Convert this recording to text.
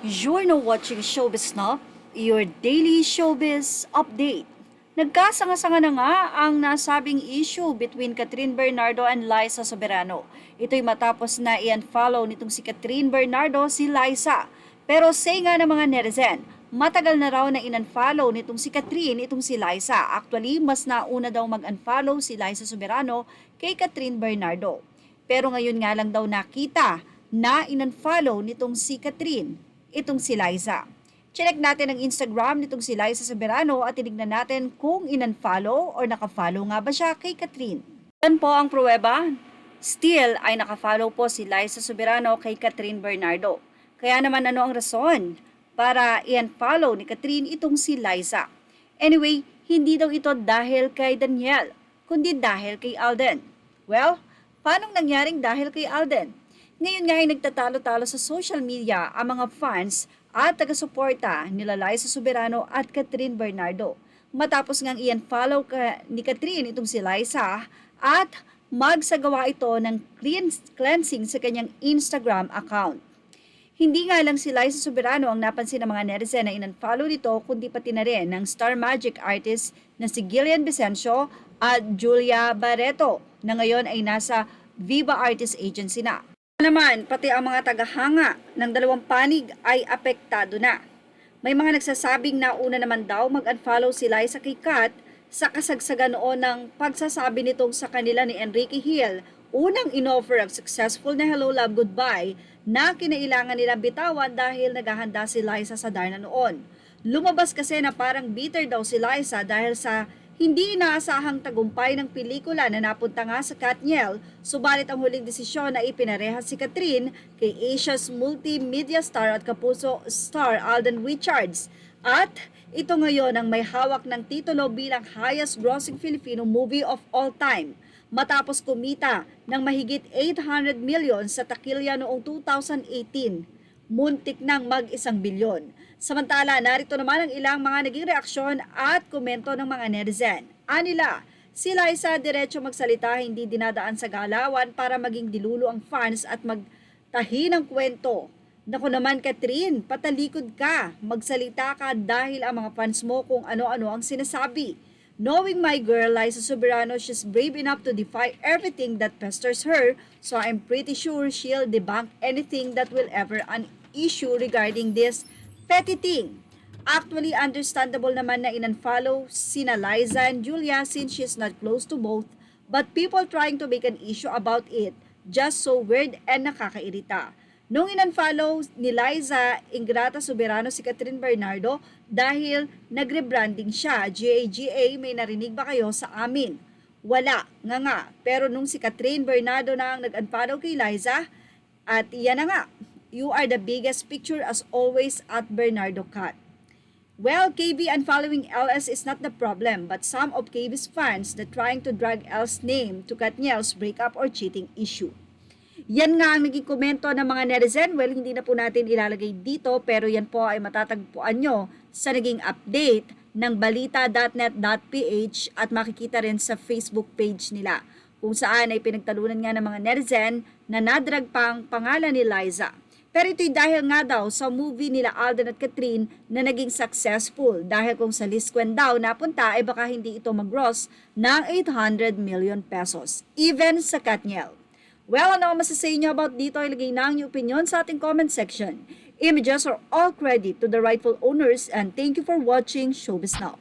You're now watching Showbiz Now, your daily showbiz update. Nagkasanga-sanga na nga ang nasabing issue between Catherine Bernardo and Liza Soberano. Ito'y matapos na i-unfollow nitong si Catherine Bernardo si Liza. Pero say nga ng mga netizen, matagal na raw na in-unfollow nitong si Catherine itong si Liza. Actually, mas nauna daw mag-unfollow si Liza Soberano kay Catherine Bernardo. Pero ngayon nga lang daw nakita na in-unfollow nitong si Catherine itong si Liza. Check natin ang Instagram nitong si Liza Soberano at tinignan natin kung in-unfollow or nakafollow nga ba siya kay Catherine. Yan po ang pruweba. Still ay nakafollow po si Liza Soberano kay Catherine Bernardo. Kaya naman ano ang rason para i-unfollow ni Catherine itong si Liza? Anyway, hindi daw ito dahil kay Daniel, kundi dahil kay Alden. Well, paanong nangyaring dahil kay Alden? Ngayon nga ay nagtatalo-talo sa social media ang mga fans at taga-suporta nila Liza Soberano at Catherine Bernardo. Matapos ngang i-unfollow ni Catherine itong si Liza at magsagawa ito ng cleansing sa kanyang Instagram account. Hindi nga lang si Liza Soberano ang napansin ng mga netizen na in-unfollow nito kundi pati na rin ng Star Magic artist na si Gillian Vicencio at Julia Barreto na ngayon ay nasa Viva Artist Agency na. Naman, pati ang mga tagahanga ng dalawang panig ay apektado na. May mga nagsasabing nauna naman daw mag-unfollow si Liza kay Kat sa kasagsagan noon ng pagsasabi nitong sa kanila ni Enrique Hill, unang inoffer ang successful na Hello Love Goodbye na kinailangan nilang bitawan dahil naghahanda si Liza sa Darna noon. Lumabas kasi na parang bitter daw si Liza dahil sa hindi inaasahang tagumpay ng pelikula na napunta nga sa Katniel, subalit ang huling desisyon na ipinarehas si Catherine kay Asia's multimedia star at kapuso star Alden Richards. At ito ngayon ang may hawak ng titulo bilang highest grossing Filipino movie of all time. Matapos kumita ng mahigit 800 million sa takilya noong 2018. Muntik nang mag-1 bilyon. Samantala, narito naman ang ilang mga naging reaksyon at komento ng mga netizen. Anila, si Liza diretso magsalita, hindi dinadaan sa galawan para maging dilulo ang fans at magtahi ng kwento. Naku naman Catherine, patalikod ka, magsalita ka dahil ang mga fans mo kung ano-ano ang sinasabi. Knowing my girl, Liza Soberano, she's brave enough to defy everything that pesters her, so I'm pretty sure she'll debunk anything that will ever an issue regarding this petty thing. Actually, understandable naman na in-unfollow sina Liza and Julia since she's not close to both, but people trying to make an issue about it, just so weird and nakakairita. Nung in-unfollow ni Liza Ingrata Soberano si Catherine Bernardo dahil nagre-branding siya, GAGA, may narinig ba kayo sa amin? Wala, nga. Pero nung si Catherine Bernardo na ang nag-unfollow kay Liza, at iyan na nga, you are the biggest picture as always at Bernardo Cat. Well, KB unfollowing LS is not the problem, but some of KB's fans that trying to drag L's name to Katniel's breakup or cheating issue. Yan nga ang naging komento ng mga netizen. Well, hindi na po natin ilalagay dito, pero yan po ay matatagpuan nyo sa naging update ng balita.net.ph at makikita rin sa Facebook page nila, kung saan ay pinagtalunan nga ng mga netizen na nadrag pang pangalan ni Liza. Pero ito'y dahil nga daw sa movie nila Alden at Catherine na naging successful dahil kung sa Lisquen daw napunta ay baka hindi ito mag-gross ng 800 million pesos, even sa Katniel. Well, ano ang masasay nyo about dito? Ilagay na ang inyong opinion sa ating comment section. Images are all credit to the rightful owners and thank you for watching Showbiz Now.